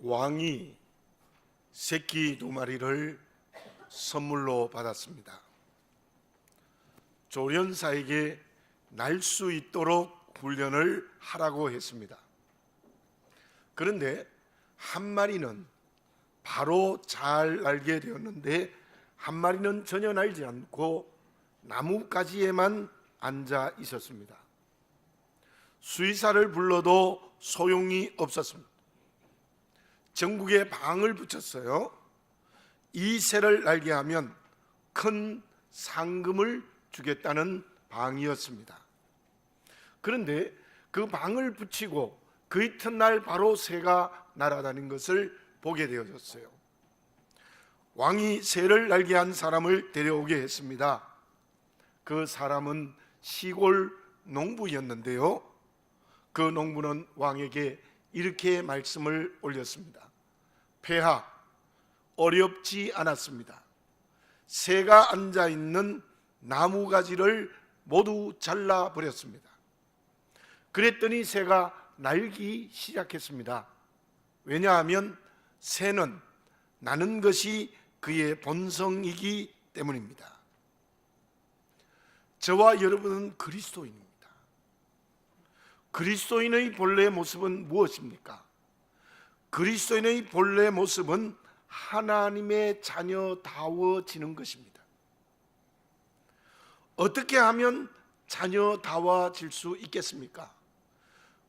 왕이 새끼 2마리를 선물로 받았습니다. 조련사에게 날 수 있도록 훈련을 하라고 했습니다. 그런데 한 마리는 바로 잘 날게 되었는데 한 마리는 전혀 날지 않고 나뭇가지에만 앉아 있었습니다. 수의사를 불러도 소용이 없었습니다. 전국에 방을 붙였어요. 이 새를 날게 하면 큰 상금을 주겠다는 방이었습니다. 그런데 그 방을 붙이고 그 이튿날 바로 새가 날아다닌 것을 보게 되어졌어요. 왕이 새를 날게 한 사람을 데려오게 했습니다. 그 사람은 시골 농부였는데요, 그 농부는 왕에게 이렇게 말씀을 올렸습니다. 폐하, 어렵지 않았습니다. 새가 앉아있는 나무가지를 모두 잘라버렸습니다. 그랬더니 새가 날기 시작했습니다. 왜냐하면 새는 나는 것이 그의 본성이기 때문입니다. 저와 여러분은 그리스도인입니다. 그리스도인의 본래 모습은 무엇입니까? 그리스도인의 본래 모습은 하나님의 자녀다워지는 것입니다. 어떻게 하면 자녀다워질 수 있겠습니까?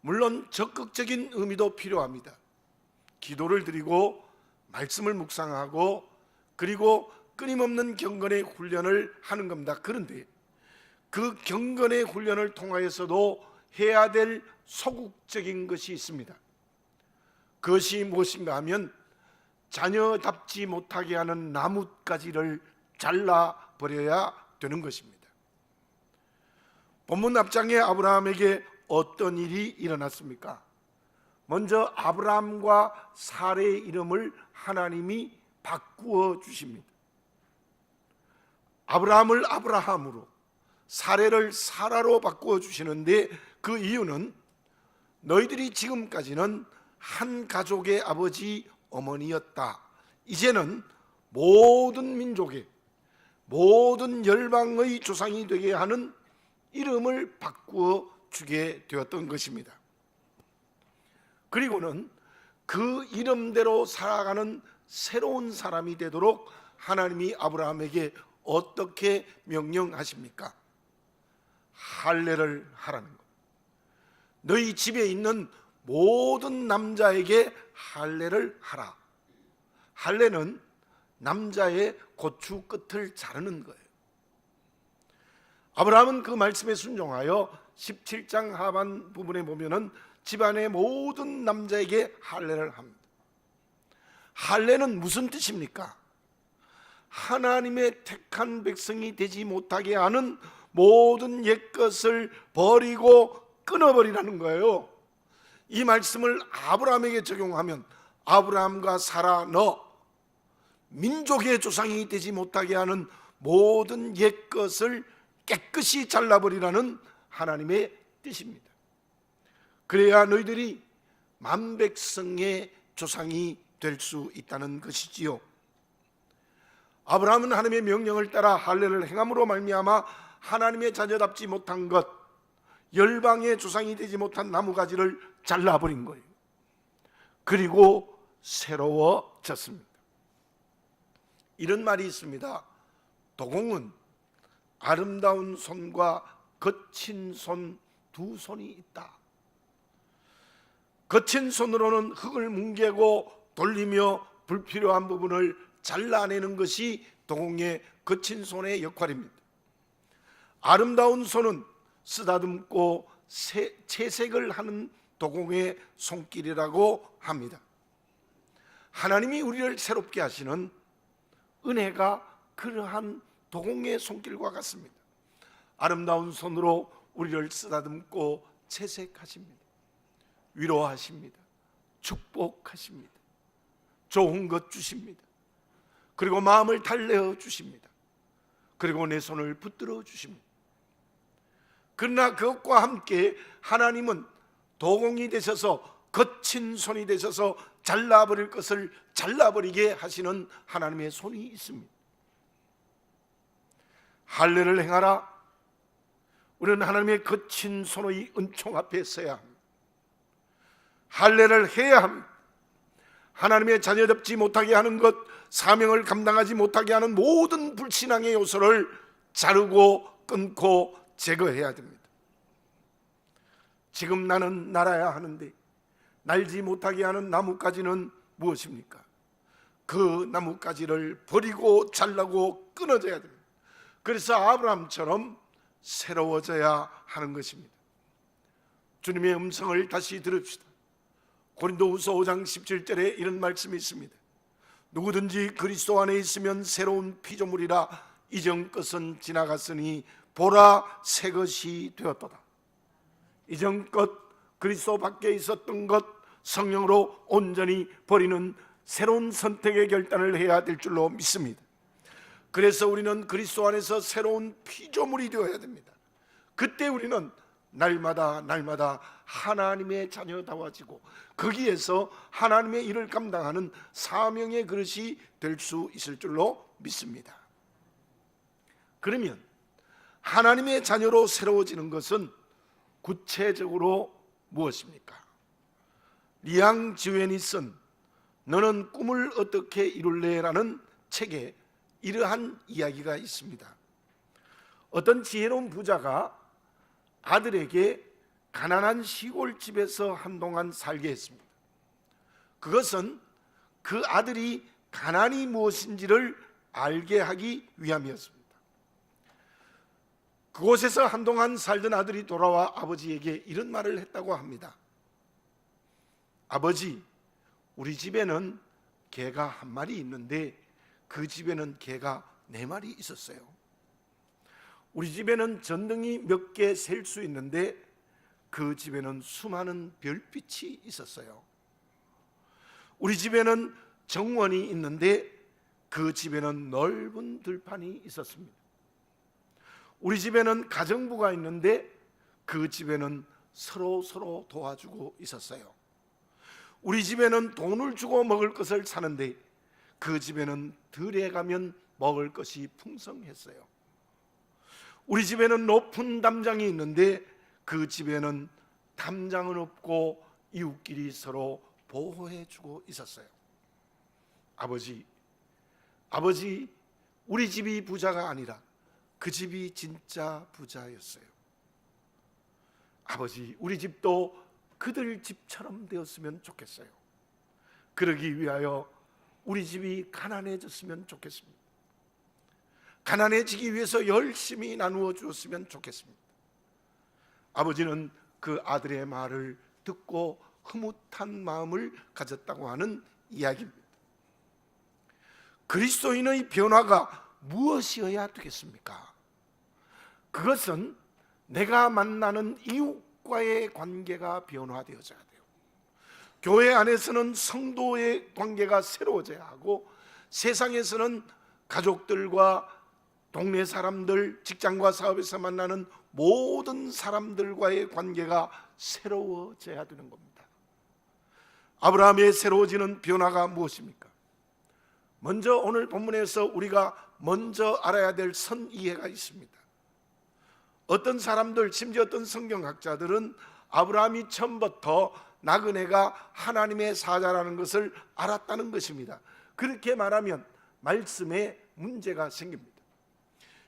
물론 적극적인 의미도 필요합니다. 기도를 드리고 말씀을 묵상하고 그리고 끊임없는 경건의 훈련을 하는 겁니다. 그런데 그 경건의 훈련을 통하여서도 해야 될 소극적인 것이 있습니다. 그것이 무엇인가 하면 자녀답지 못하게 하는 나뭇가지를 잘라버려야 되는 것입니다. 본문 앞장에 아브라함에게 어떤 일이 일어났습니까? 먼저 아브라함과 사레의 이름을 하나님이 바꾸어 주십니다. 아브라함을 아브라함으로, 사레를 사라로 바꾸어 주시는데 그 이유는 너희들이 지금까지는 한 가족의 아버지 어머니였다. 이제는 모든 민족의, 모든 열방의 조상이 되게 하는 이름을 바꾸어 주게 되었던 것입니다. 그리고는 그 이름대로 살아가는 새로운 사람이 되도록 하나님이 아브라함에게 어떻게 명령하십니까? 할례를 하라는 것. 너희 집에 있는 모든 남자에게 할례를 하라. 할례는 남자의 고추 끝을 자르는 거예요. 아브라함은 그 말씀에 순종하여 17장 하반 부분에 보면은 집안의 모든 남자에게 할례를 합니다. 할례는 무슨 뜻입니까? 하나님의 택한 백성이 되지 못하게 하는 모든 옛것을 버리고 끊어버리라는 거예요. 이 말씀을 아브라함에게 적용하면 아브라함과 사라, 너 민족의 조상이 되지 못하게 하는 모든 옛것을 깨끗이 잘라버리라는 하나님의 뜻입니다. 그래야 너희들이 만백성의 조상이 될 수 있다는 것이지요. 아브라함은 하나님의 명령을 따라 할례를 행함으로 말미암아 하나님의 자녀답지 못한 것, 열방의 조상이 되지 못한 나무가지를 잘라버린 거예요. 그리고 새로워졌습니다. 이런 말이 있습니다. 도공은 아름다운 손과 거친 손 두 손이 있다. 거친 손으로는 흙을 뭉개고 돌리며 불필요한 부분을 잘라내는 것이 도공의 거친 손의 역할입니다. 아름다운 손은 쓰다듬고 채색을 하는 도공의 손길이라고 합니다. 하나님이 우리를 새롭게 하시는 은혜가 그러한 도공의 손길과 같습니다. 아름다운 손으로 우리를 쓰다듬고 채색하십니다. 위로하십니다. 축복하십니다. 좋은 것 주십니다. 그리고 마음을 달래어 주십니다. 그리고 내 손을 붙들어 주십니다. 그러나 그것과 함께 하나님은 도공이 되셔서 거친 손이 되셔서 잘라버릴 것을 잘라버리게 하시는 하나님의 손이 있습니다. 할례를 행하라. 우리는 하나님의 거친 손의 은총 앞에 서야 합니다. 할례를 해야 합니다. 하나님의 자녀답지 못하게 하는 것, 사명을 감당하지 못하게 하는 모든 불신앙의 요소를 자르고 끊고 제거해야 됩니다. 지금 나는 날아야 하는데 날지 못하게 하는 나뭇가지는 무엇입니까? 그 나뭇가지를 버리고 잘라고 끊어져야 됩니다. 그래서 아브라함처럼 새로워져야 하는 것입니다. 주님의 음성을 다시 들읍시다. 고린도후서 5장 17절에 이런 말씀이 있습니다. 누구든지 그리스도 안에 있으면 새로운 피조물이라 이전 것은 지나갔으니 보라 새 것이 되었도다. 이전 것, 그리스도 밖에 있었던 것 성령으로 온전히 버리는 새로운 선택의 결단을 해야 될 줄로 믿습니다. 그래서 우리는 그리스도 안에서 새로운 피조물이 되어야 됩니다. 그때 우리는 날마다 하나님의 자녀다워지고 거기에서 하나님의 일을 감당하는 사명의 그릇이 될 수 있을 줄로 믿습니다. 그러면 하나님의 자녀로 새로워지는 것은 구체적으로 무엇입니까? 리앙 지웬이 쓴 너는 꿈을 어떻게 이룰래? 라는 책에 이러한 이야기가 있습니다. 어떤 지혜로운 부자가 아들에게 가난한 시골집에서 한동안 살게 했습니다. 그것은 그 아들이 가난이 무엇인지를 알게 하기 위함이었습니다. 그곳에서 한동안 살던 아들이 돌아와 아버지에게 이런 말을 했다고 합니다. 아버지, 우리 집에는 개가 한 마리 있는데 그 집에는 개가 4마리 있었어요. 우리 집에는 전등이 몇 개 셀 수 있는데 그 집에는 수많은 별빛이 있었어요. 우리 집에는 정원이 있는데 그 집에는 넓은 들판이 있었습니다. 우리 집에는 가정부가 있는데 그 집에는 서로 도와주고 있었어요. 우리 집에는 돈을 주고 먹을 것을 사는데 그 집에는 들에 가면 먹을 것이 풍성했어요. 우리 집에는 높은 담장이 있는데 그 집에는 담장은 없고 이웃끼리 서로 보호해주고 있었어요. 아버지, 우리 집이 부자가 아니라 그 집이 진짜 부자였어요. 아버지, 우리 집도 그들 집처럼 되었으면 좋겠어요. 그러기 위하여 우리 집이 가난해졌으면 좋겠습니다. 가난해지기 위해서 열심히 나누어 주었으면 좋겠습니다. 아버지는 그 아들의 말을 듣고 흐뭇한 마음을 가졌다고 하는 이야기입니다. 그리스도인의 변화가 무엇이어야 되겠습니까? 그것은 내가 만나는 이웃과의 관계가 변화되어져야 돼요. 교회 안에서는 성도의 관계가 새로워져야 하고 세상에서는 가족들과 동네 사람들, 직장과 사업에서 만나는 모든 사람들과의 관계가 새로워져야 되는 겁니다. 아브라함의 새로워지는 변화가 무엇입니까? 먼저 오늘 본문에서 우리가 먼저 알아야 될 선 이해가 있습니다. 어떤 사람들, 심지어 어떤 성경학자들은 아브라함이 처음부터 나그네가 하나님의 사자라는 것을 알았다는 것입니다. 그렇게 말하면 말씀에 문제가 생깁니다.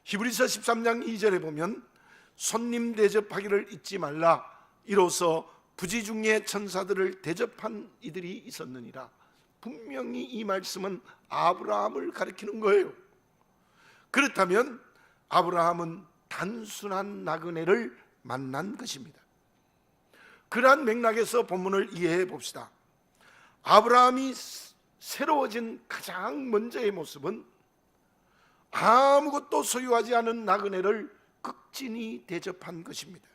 히브리서 13장 2절에 보면 손님 대접하기를 잊지 말라, 이로써 부지중에 천사들을 대접한 이들이 있었느니라. 분명히 이 말씀은 아브라함을 가리키는 거예요. 그렇다면 아브라함은 단순한 나그네를 만난 것입니다. 그러한 맥락에서 본문을 이해해 봅시다. 아브라함이 새로워진 가장 먼저의 모습은 아무것도 소유하지 않은 나그네를 극진히 대접한 것입니다.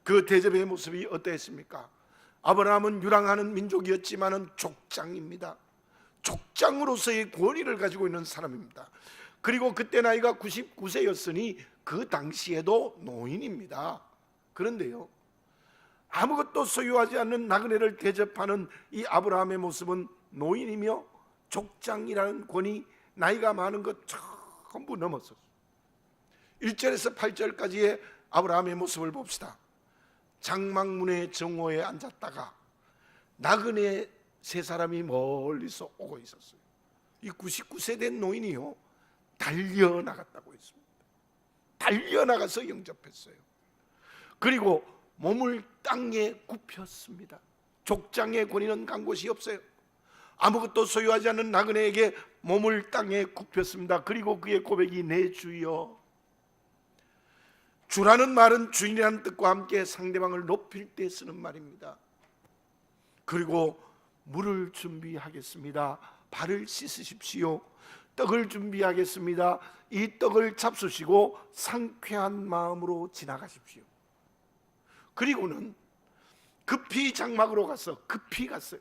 그 대접의 모습이 어떠했습니까? 아브라함은 유랑하는 민족이었지만은 족장입니다. 족장으로서의 권위를 가지고 있는 사람입니다. 그리고 그때 나이가 99세였으니 그 당시에도 노인입니다. 그런데요, 아무것도 소유하지 않는 나그네를 대접하는 이 아브라함의 모습은 노인이며 족장이라는 권위, 나이가 많은 것 전부 넘었었어요. 1절에서 8절까지의 아브라함의 모습을 봅시다. 장막문의 정오에 앉았다가 나그네 세 사람이 멀리서 오고 있었어요. 이 99세 된 노인이요, 달려나갔다고 했습니다. 달려나가서 영접했어요. 그리고 몸을 땅에 굽혔습니다. 족장의 권위는 간 곳이 없어요. 아무것도 소유하지 않는 나그네에게 몸을 땅에 굽혔습니다. 그리고 그의 고백이 내 주여. 주라는 말은 주인이라는 뜻과 함께 상대방을 높일 때 쓰는 말입니다. 그리고 물을 준비하겠습니다. 발을 씻으십시오. 떡을 준비하겠습니다. 이 떡을 잡수시고 상쾌한 마음으로 지나가십시오. 그리고는 급히 장막으로 가서 급히 갔어요.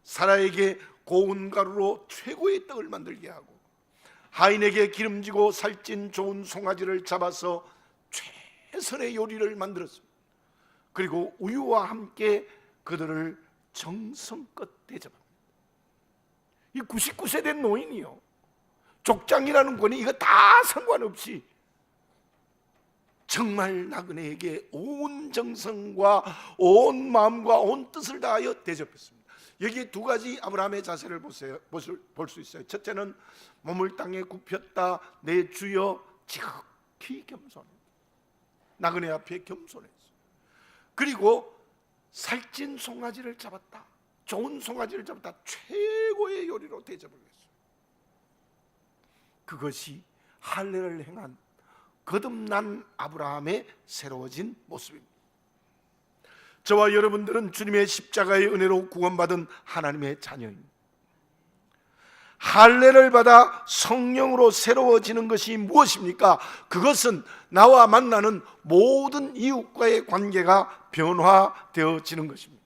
사라에게 고운 가루로 최고의 떡을 만들게 하고 하인에게 기름지고 살찐 좋은 송아지를 잡아서 최선의 요리를 만들었습니다. 그리고 우유와 함께 그들을 정성껏 대접합니다. 이 99세 된 노인이요, 족장이라는 권위 이거 다 상관없이 정말 나그네에게 온 정성과 온 마음과 온 뜻을 다하여 대접했습니다. 여기 두 가지 아브라함의 자세를 볼 수 있어요. 첫째는 몸을 땅에 굽혔다. 내 주여. 지극히 겸손해. 나그네 앞에 겸손했어요. 그리고 살찐 송아지를 잡았다. 좋은 송아지를 잡았다. 최고의 요리로 대접을 했어요. 그것이 할례를 행한 거듭난 아브라함의 새로워진 모습입니다. 저와 여러분들은 주님의 십자가의 은혜로 구원받은 하나님의 자녀입니다. 할례를 받아 성령으로 새로워지는 것이 무엇입니까? 그것은 나와 만나는 모든 이웃과의 관계가 변화되어지는 것입니다.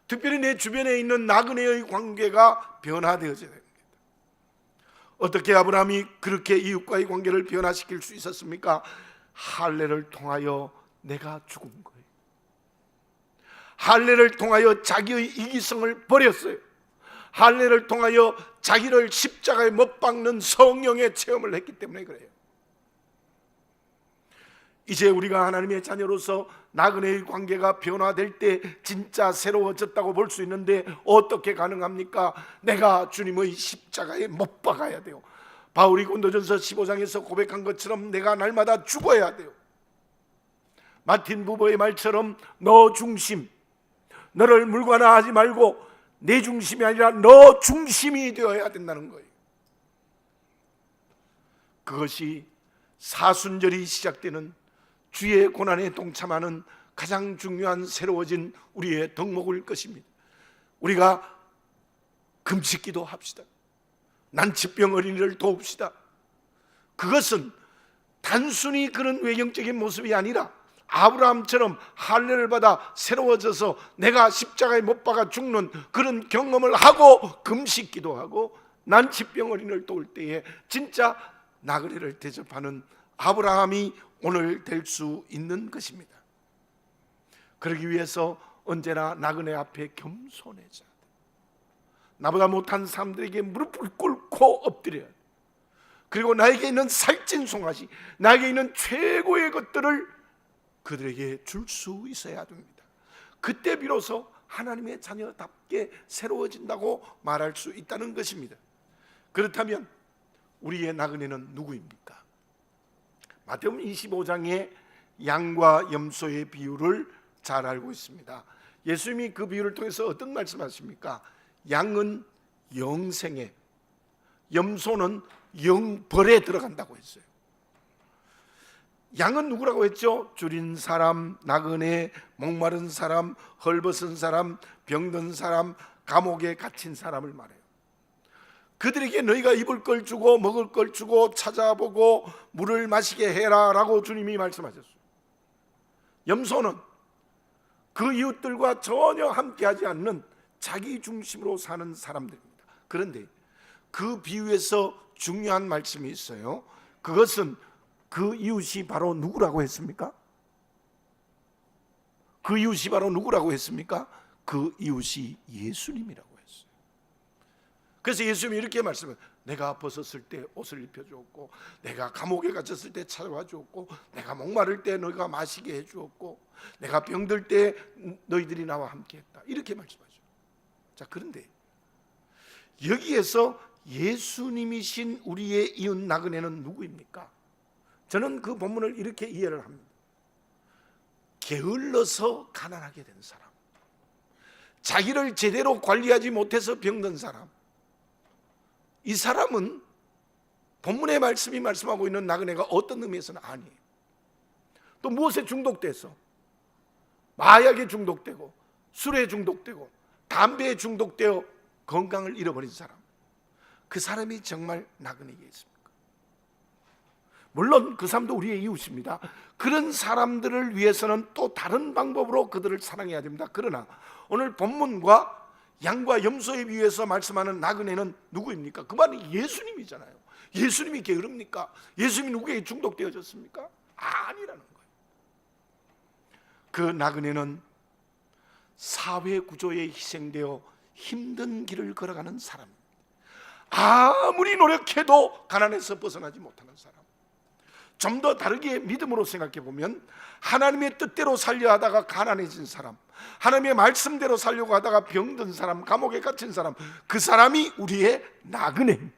특별히 내 주변에 있는 나그네의 관계가 변화되어져야 됩니다. 어떻게 아브라함이 그렇게 이웃과의 관계를 변화시킬 수 있었습니까? 할례를 통하여 내가 죽은 거예요. 할례를 통하여 자기의 이기성을 버렸어요. 할례를 통하여 자기를 십자가에 못 박는 성령의 체험을 했기 때문에 그래요. 이제 우리가 하나님의 자녀로서 나그네의 관계가 변화될 때 진짜 새로워졌다고 볼 수 있는데 어떻게 가능합니까? 내가 주님의 십자가에 못 박아야 돼요. 바울이 고린도전서 15장에서 고백한 것처럼 내가 날마다 죽어야 돼요. 마틴 부버의 말처럼 너 중심, 너를 물관화하지 말고 내 중심이 아니라 너 중심이 되어야 된다는 거예요. 그것이 사순절이 시작되는 주의 고난에 동참하는 가장 중요한 새로워진 우리의 덕목일 것입니다. 우리가 금식기도 합시다. 난치병 어린이를 도웁시다. 그것은 단순히 그런 외형적인 모습이 아니라 아브라함처럼 할례를 받아 새로워져서 내가 십자가에 못 박아 죽는 그런 경험을 하고 금식기도 하고 난치병 어린이를 도울 때에 진짜 나그네를 대접하는 아브라함이 오늘 될 수 있는 것입니다. 그러기 위해서 언제나 나그네 앞에 겸손해져야 돼요. 나보다 못한 사람들에게 무릎을 꿇고 엎드려야 돼요. 그리고 나에게 있는 살찐 송아지, 나에게 있는 최고의 것들을 그들에게 줄 수 있어야 됩니다. 그때 비로소 하나님의 자녀답게 새로워진다고 말할 수 있다는 것입니다. 그렇다면 우리의 나그네는 누구입니까? 마태복음 25장의 양과 염소의 비유를 잘 알고 있습니다. 예수님이 그 비유를 통해서 어떤 말씀하십니까? 양은 영생에, 염소는 영벌에 들어간다고 했어요. 양은 누구라고 했죠? 줄인 사람, 나그네, 목마른 사람, 헐벗은 사람, 병든 사람, 감옥에 갇힌 사람을 말해요. 그들에게 너희가 입을 걸 주고 먹을 걸 주고 찾아보고 물을 마시게 해라 라고 주님이 말씀하셨어요. 염소는 그 이웃들과 전혀 함께하지 않는 자기 중심으로 사는 사람들입니다. 그런데 그 비유에서 중요한 말씀이 있어요. 그것은 그 이웃이 바로 누구라고 했습니까? 그 이웃이 바로 누구라고 했습니까? 그 이웃이 예수님이라고 했어요. 그래서 예수님이 이렇게 말씀을, 내가 벗었을 때 옷을 입혀주었고, 내가 감옥에 갇혔을 때 찾아와 주었고, 내가 목마를 때 너희가 마시게 해주었고, 내가 병들 때 너희들이 나와 함께했다, 이렇게 말씀하죠. 자, 그런데 여기에서 예수님이신 우리의 이웃 나그네는 누구입니까? 저는 그 본문을 이렇게 이해를 합니다. 게을러서 가난하게 된 사람, 자기를 제대로 관리하지 못해서 병든 사람, 이 사람은 본문의 말씀이 말씀하고 있는 나그네가 어떤 의미에서는 아니에요. 또 무엇에 중독돼서, 마약에 중독되고 술에 중독되고 담배에 중독되어 건강을 잃어버린 사람, 그 사람이 정말 나그네이겠습니까? 물론 그 사람도 우리의 이웃입니다. 그런 사람들을 위해서는 또 다른 방법으로 그들을 사랑해야 됩니다. 그러나 오늘 본문과 양과 염소에 비유해서 말씀하는 나그네는 누구입니까? 그만이 예수님이잖아요. 예수님이 게으릅니까? 예수님이 누구에게 중독되어졌습니까? 아니라는 거예요. 그 나그네는 사회 구조에 희생되어 힘든 길을 걸어가는 사람입니다. 아무리 노력해도 가난에서 벗어나지 못하는 사람. 좀 더 다르게 믿음으로 생각해 보면, 하나님의 뜻대로 살려 하다가 가난해진 사람, 하나님의 말씀대로 살려고 하다가 병든 사람, 감옥에 갇힌 사람, 그 사람이 우리의 나그네입니다.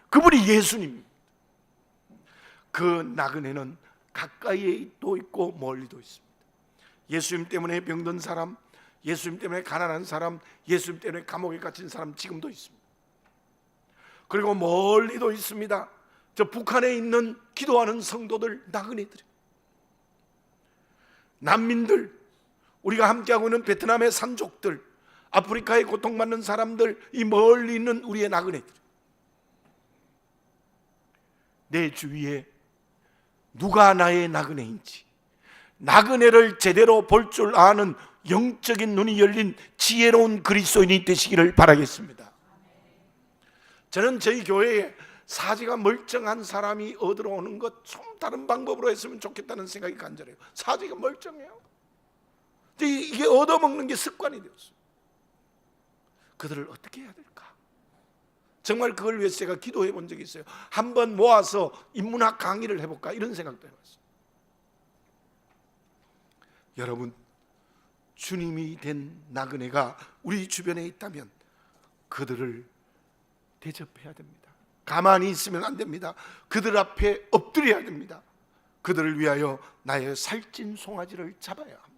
그분이 예수님입니다. 그 나그네는 가까이에 또 있고 멀리도 있습니다. 예수님 때문에 병든 사람, 예수님 때문에 가난한 사람, 예수님 때문에 감옥에 갇힌 사람 지금도 있습니다. 그리고 멀리도 있습니다. 저 북한에 있는 기도하는 성도들, 나그네들, 난민들, 우리가 함께하고 있는 베트남의 산족들, 아프리카에 고통받는 사람들, 이 멀리 있는 우리의 나그네들. 내 주위에 누가 나의 나그네인지, 나그네를 제대로 볼 줄 아는 영적인 눈이 열린 지혜로운 그리스도인이 되시기를 바라겠습니다. 저는 저희 교회에 사지가 멀쩡한 사람이 얻으러 오는 것 좀 다른 방법으로 했으면 좋겠다는 생각이 간절해요. 사지가 멀쩡해요. 이게 얻어먹는 게 습관이 되었어요. 그들을 어떻게 해야 될까? 정말 그걸 위해서 제가 기도해 본 적이 있어요. 한번 모아서 인문학 강의를 해볼까, 이런 생각도 해봤어요. 여러분, 주님이 된 나그네가 우리 주변에 있다면 그들을 대접해야 됩니다. 가만히 있으면 안 됩니다. 그들 앞에 엎드려야 됩니다. 그들을 위하여 나의 살찐 송아지를 잡아야 합니다.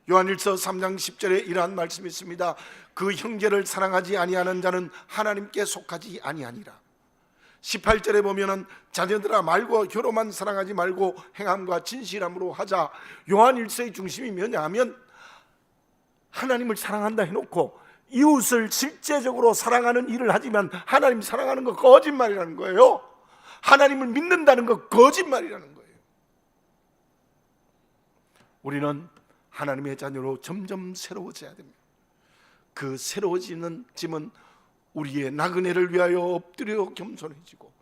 요한일서 3장 10절에 이러한 말씀이 있습니다. 그 형제를 사랑하지 아니하는 자는 하나님께 속하지 아니하니라. 18절에 보면은 자녀들아 말고 혀로만 사랑하지 말고 행함과 진실함으로 하자. 요한일서의 중심이 뭐냐면, 하나님을 사랑한다 해놓고 이웃을 실제적으로 사랑하는 일을 하지만 하나님 사랑하는 거 거짓말이라는 거예요. 하나님을 믿는다는 거 거짓말이라는 거예요. 우리는 하나님의 자녀로 점점 새로워져야 됩니다. 그 새로워지는 짐은 우리의 나그네를 위하여 엎드려 겸손해지고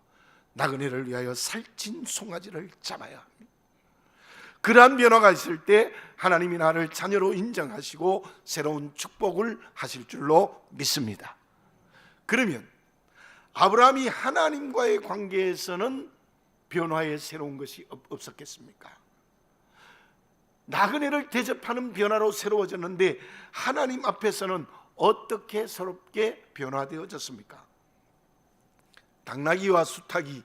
나그네를 위하여 살찐 송아지를 잡아야 합니다. 그러한 변화가 있을 때 하나님이 나를 자녀로 인정하시고 새로운 축복을 하실 줄로 믿습니다. 그러면 아브라함이 하나님과의 관계에서는 변화의 새로운 것이 없었겠습니까? 나그네를 대접하는 변화로 새로워졌는데 하나님 앞에서는 어떻게 새롭게 변화되어졌습니까? 당나귀와 수탉이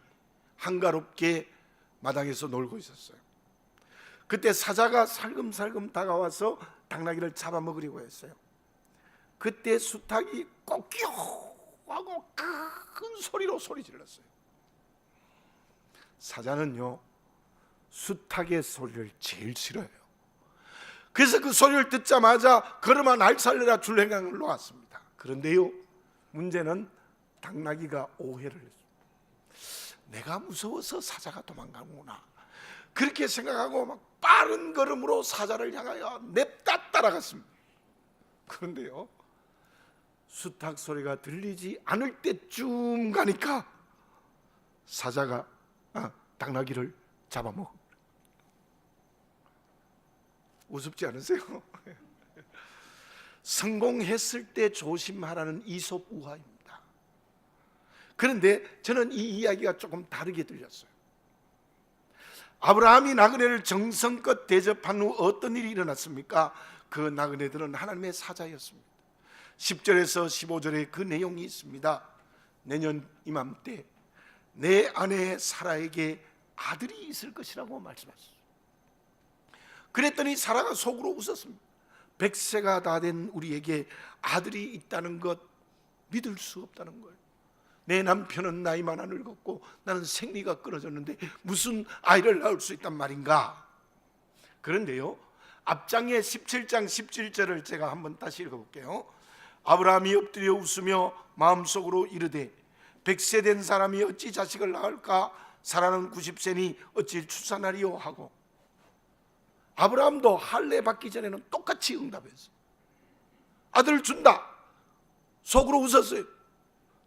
한가롭게 마당에서 놀고 있었어요. 그때 사자가 살금살금 다가와서 당나귀를 잡아먹으려고 했어요. 그때 수탉이 꼬끼요 하고 큰 소리로 소리 질렀어요. 사자는요, 수탉의 소리를 제일 싫어해요. 그래서 그 소리를 듣자마자 걸음아 날 살려라 줄행강을 놓았습니다. 그런데요, 문제는 당나귀가 오해를 했어요. 내가 무서워서 사자가 도망가는구나, 그렇게 생각하고 막 빠른 걸음으로 사자를 향하여 냅다 따라갔습니다. 그런데요, 수탉 소리가 들리지 않을 때쯤 가니까 사자가 당나귀를 잡아먹어. 우습지 않으세요? 성공했을 때 조심하라는 이솝 우화입니다. 그런데 저는 이 이야기가 조금 다르게 들렸어요. 아브라함이 나그네를 정성껏 대접한 후 어떤 일이 일어났습니까? 그 나그네들은 하나님의 사자였습니다. 10절에서 15절에 그 내용이 있습니다. 내년 이맘때 내 아내 사라에게 아들이 있을 것이라고 말씀하셨어요. 그랬더니 사라가 속으로 웃었습니다. 100세가 다 된 우리에게 아들이 있다는 것 믿을 수 없다는 거예요. 내 남편은 나이 많아 늙었고 나는 생리가 끊어졌는데 무슨 아이를 낳을 수 있단 말인가? 그런데요, 앞장에 17장 17절을 제가 한번 다시 읽어볼게요. 아브라함이 엎드려 웃으며 마음속으로 이르되 100세 된 사람이 어찌 자식을 낳을까? 사라는 90세니 어찌 출산하리요? 하고, 아브라함도 할례 받기 전에는 똑같이 응답했어요. 아들을 준다. 속으로 웃었어요.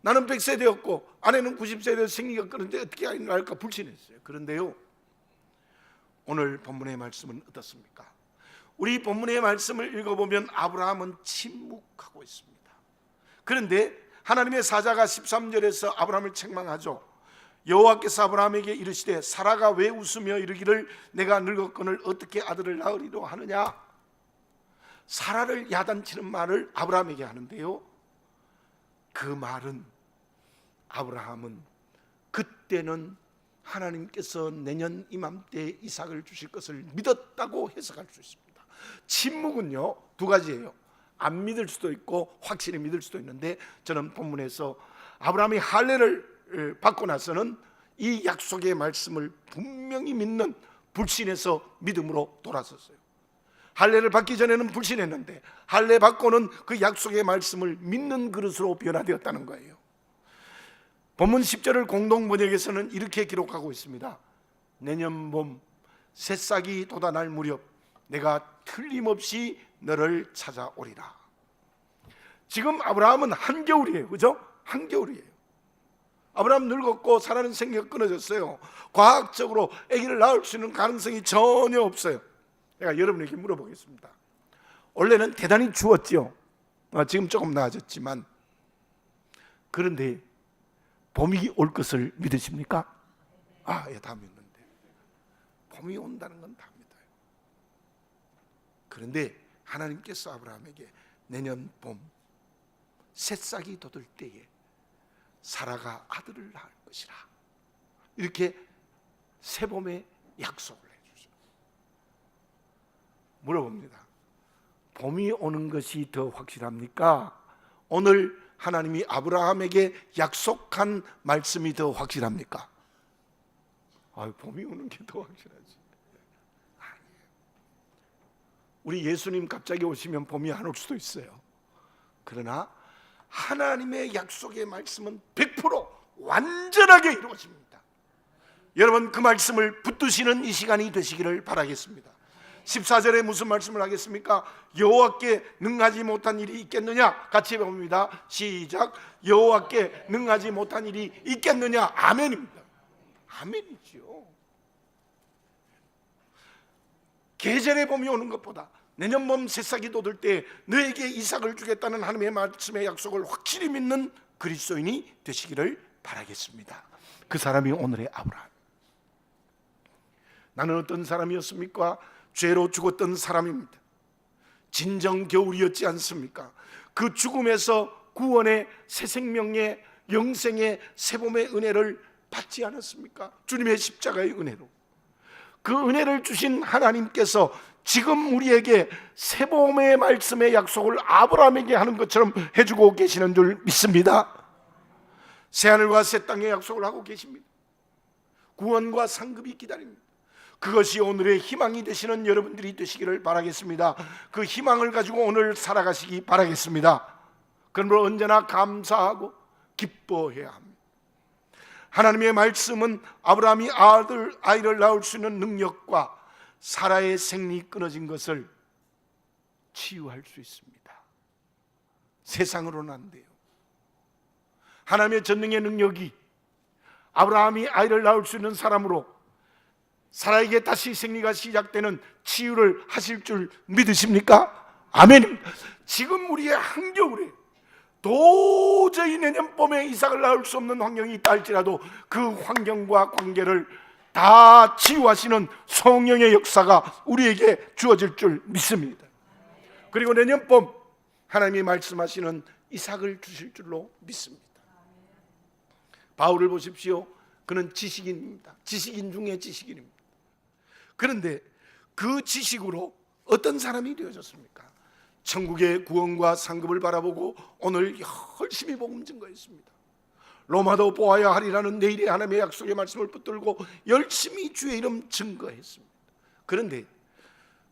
나는 100세 되었고 아내는 90세 되어 생리가 끊는데 어떻게 아이를 낳을까 불신했어요. 그런데요, 오늘 본문의 말씀은 어떻습니까? 우리 본문의 말씀을 읽어보면 아브라함은 침묵하고 있습니다. 그런데 하나님의 사자가 13절에서 아브라함을 책망하죠. 여호와께서 아브라함에게 이르시되 사라가 왜 웃으며 이르기를 내가 늙었거늘 어떻게 아들을 낳으리로 하느냐? 사라를 야단치는 말을 아브라함에게 하는데요, 그 말은 아브라함은 그때는 하나님께서 내년 이맘때 이삭을 주실 것을 믿었다고 해석할 수 있습니다. 침묵은요 두 가지예요. 안 믿을 수도 있고 확실히 믿을 수도 있는데, 저는 본문에서 아브라함이 할례를 받고 나서는 이 약속의 말씀을 분명히 믿는 불신에서 믿음으로 돌아섰어요. 할례를 받기 전에는 불신했는데 할례 받고는 그 약속의 말씀을 믿는 그릇으로 변화되었다는 거예요. 본문 10절을 공동번역에서는 이렇게 기록하고 있습니다. 내년 봄 새싹이 돋아날 무렵 내가 틀림없이 너를 찾아오리라. 지금 아브라함은 한겨울이에요. 그죠? 한겨울이에요. 아브라함 늙었고 사라는 생기가 끊어졌어요. 과학적으로 아기를 낳을 수 있는 가능성이 전혀 없어요. 내가 여러분에게 물어보겠습니다. 원래는 대단히 추웠죠. 지금 조금 나아졌지만, 그런데 봄이 올 것을 믿으십니까? 예, 다 믿는데 봄이 온다는 건 다 믿어요. 그런데 하나님께서 아브라함에게 내년 봄 새싹이 돋을 때에 사라가 아들을 낳을 것이라, 이렇게 새봄에 약속을 해주죠. 물어봅니다. 봄이 오는 것이 더 확실합니까? 오늘 하나님이 아브라함에게 약속한 말씀이 더 확실합니까? 봄이 오는 게 더 확실하지. 아니에요. 우리 예수님 갑자기 오시면 봄이 안 올 수도 있어요. 그러나 하나님의 약속의 말씀은 100% 완전하게 이루어집니다. 여러분, 그 말씀을 붙드시는 이 시간이 되시기를 바라겠습니다. 14절에 무슨 말씀을 하겠습니까? 여호와께 능하지 못한 일이 있겠느냐? 같이 봅니다. 시작. 여호와께 능하지 못한 일이 있겠느냐? 아멘입니다. 아멘이죠. 계절의 봄이 오는 것보다 내년 봄 새싹이 돋을 때 너에게 이삭을 주겠다는 하나님의 말씀의 약속을 확실히 믿는 그리스도인이 되시기를 바라겠습니다. 그 사람이 오늘의 아브라함. 나는 어떤 사람이었습니까? 죄로 죽었던 사람입니다. 진정 겨울이었지 않습니까? 그 죽음에서 구원의 새 생명의 영생의 새봄의 은혜를 받지 않았습니까? 주님의 십자가의 은혜로. 그 은혜를 주신 하나님께서 지금 우리에게 새봄의 말씀의 약속을 아브라함에게 하는 것처럼 해주고 계시는 줄 믿습니다. 새하늘과 새 땅의 약속을 하고 계십니다. 구원과 상급이 기다립니다. 그것이 오늘의 희망이 되시는 여러분들이 되시기를 바라겠습니다. 그 희망을 가지고 오늘 살아가시기 바라겠습니다. 그러므로 언제나 감사하고 기뻐해야 합니다. 하나님의 말씀은 아브라함이 아이를 낳을 수 있는 능력과 사라의 생리 끊어진 것을 치유할 수 있습니다. 세상으로는 안 돼요. 하나님의 전능의 능력이 아브라함이 아이를 낳을 수 있는 사람으로 사라에게 다시 생리가 시작되는 치유를 하실 줄 믿으십니까? 아멘. 지금 우리의 한겨울에 도저히 내년 봄에 이삭을 낳을 수 없는 환경이 있다 할지라도 그 환경과 관계를 다 치유하시는 성령의 역사가 우리에게 주어질 줄 믿습니다. 그리고 내년 봄 하나님이 말씀하시는 이삭을 주실 줄로 믿습니다. 바울을 보십시오. 그는 지식인입니다. 지식인 중에 지식인입니다. 그런데 그 지식으로 어떤 사람이 되어졌습니까? 천국의 구원과 상급을 바라보고 오늘 열심히 복음 증거했습니다. 로마도 보아야 하리라는 내일의 하나님의 약속의 말씀을 붙들고 열심히 주의 이름 증거했습니다. 그런데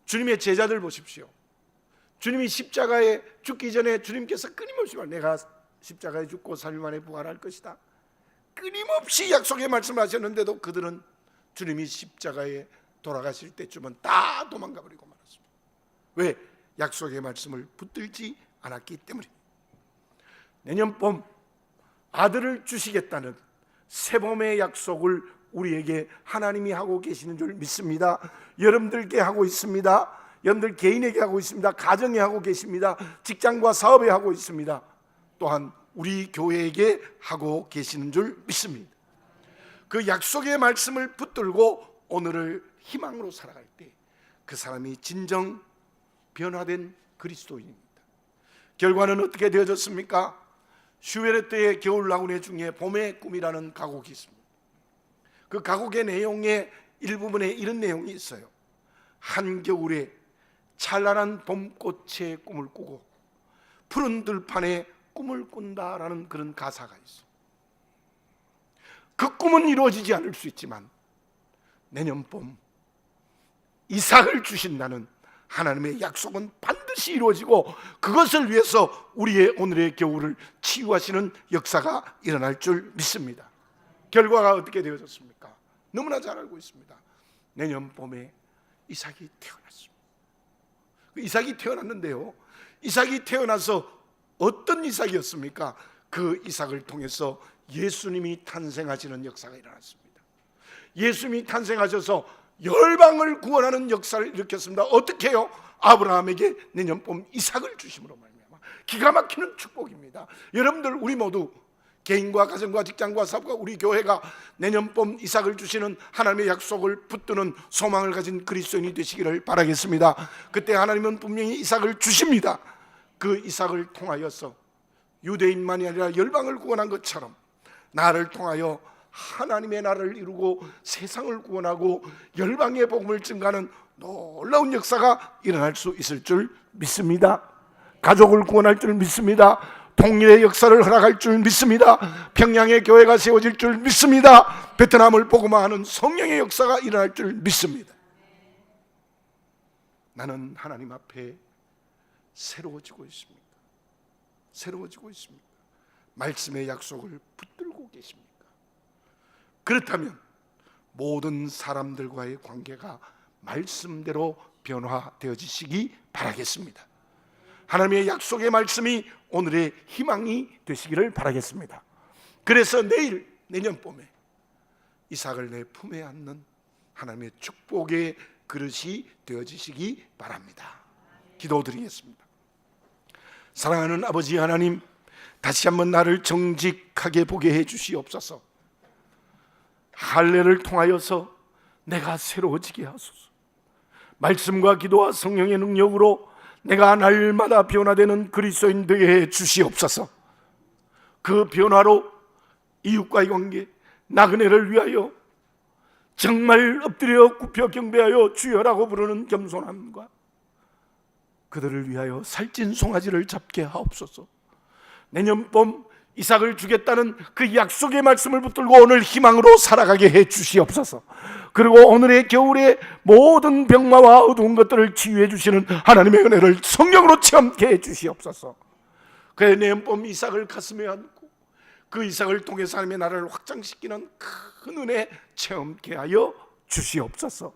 주님의 제자들 보십시오. 주님이 십자가에 죽기 전에 주님께서 끊임없이 내가 십자가에 죽고 3일 만에 부활할 것이다, 끊임없이 약속의 말씀을 하셨는데도 그들은 주님이 십자가에 돌아가실 때쯤은 다 도망가 버리고 말았습니다. 왜? 약속의 말씀을 붙들지 않았기 때문입니다. 내년 봄 아들을 주시겠다는 새봄의 약속을 우리에게 하나님이 하고 계시는 줄 믿습니다. 여러분들께 하고 있습니다. 여러분들 개인에게 하고 있습니다. 가정에 하고 계십니다. 직장과 사업에 하고 있습니다. 또한 우리 교회에게 하고 계시는 줄 믿습니다. 그 약속의 말씀을 붙들고 오늘을 희망으로 살아갈 때 그 사람이 진정 변화된 그리스도인입니다. 결과는 어떻게 되어졌습니까? 슈베르트의 겨울나그네 중에 봄의 꿈이라는 가곡이 있습니다. 그 가곡의 내용의 일부분에 이런 내용이 있어요. 한겨울에 찬란한 봄꽃의 꿈을 꾸고 푸른 들판에 꿈을 꾼다라는 그런 가사가 있어요. 그 꿈은 이루어지지 않을 수 있지만 내년 봄 이삭을 주신다는 하나님의 약속은 반드시 이루어지고 그것을 위해서 우리의 오늘의 겨울을 치유하시는 역사가 일어날 줄 믿습니다. 결과가 어떻게 되어졌습니까? 너무나 잘 알고 있습니다. 내년 봄에 이삭이 태어났습니다. 이삭이 태어났는데요, 이삭이 태어나서 어떤 이삭이었습니까? 그 이삭을 통해서 예수님이 탄생하시는 역사가 일어났습니다. 예수님이 탄생하셔서 열방을 구원하는 역사를 일으켰습니다. 어떻게 해요? 아브라함에게 내년 봄 이삭을 주심으로 말미암아. 기가 막히는 축복입니다. 여러분들 우리 모두 개인과 가정과 직장과 사업과 우리 교회가 내년 봄 이삭을 주시는 하나님의 약속을 붙드는 소망을 가진 그리스도인이 되시기를 바라겠습니다. 그때 하나님은 분명히 이삭을 주십니다. 그 이삭을 통하여서 유대인만이 아니라 열방을 구원한 것처럼 나를 통하여 하나님의 나라를 이루고 세상을 구원하고 열방의 복음을 증가하는 놀라운 역사가 일어날 수 있을 줄 믿습니다. 가족을 구원할 줄 믿습니다. 통일의 역사를 허락할 줄 믿습니다. 평양의 교회가 세워질 줄 믿습니다. 베트남을 복음화하는 성령의 역사가 일어날 줄 믿습니다. 나는 하나님 앞에 새로워지고 있습니다. 새로워지고 있습니다. 말씀의 약속을 붙들고 계십니까? 그렇다면 모든 사람들과의 관계가 말씀대로 변화되어지시기 바라겠습니다. 하나님의 약속의 말씀이 오늘의 희망이 되시기를 바라겠습니다. 그래서 내년 봄에 이삭을 내 품에 안는 하나님의 축복의 그릇이 되어지시기 바랍니다. 기도드리겠습니다. 사랑하는 아버지 하나님, 다시 한번 나를 정직하게 보게 해 주시옵소서. 할례를 통하여서 내가 새로워지게 하소서. 말씀과 기도와 성령의 능력으로 내가 날마다 변화되는 그리스도인 되게 해 주시옵소서. 그 변화로 이웃과의 관계, 나그네를 위하여 정말 엎드려 굽혀 경배하여 주여라고 부르는 겸손함과 그들을 위하여 살찐 송아지를 잡게 하옵소서. 내년 봄 이삭을 주겠다는 그 약속의 말씀을 붙들고 오늘 희망으로 살아가게 해 주시옵소서. 그리고 오늘의 겨울에 모든 병마와 어두운 것들을 치유해 주시는 하나님의 은혜를 성령으로 체험케 해 주시옵소서. 그의 내년 봄 이삭을 가슴에 안고 그 이삭을 통해서 하나님의 나라를 확장시키는 큰 은혜 체험케 하여 주시옵소서.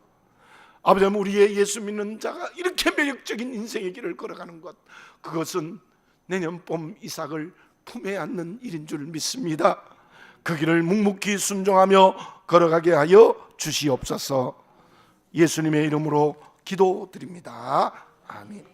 아버지, 우리의 예수 믿는 자가 이렇게 매력적인 인생의 길을 걸어가는 것, 그것은 내년 봄 이삭을 품에 안는 일인 줄 믿습니다. 그 길을 묵묵히 순종하며 걸어가게 하여 주시옵소서. 예수님의 이름으로 기도드립니다. 아멘.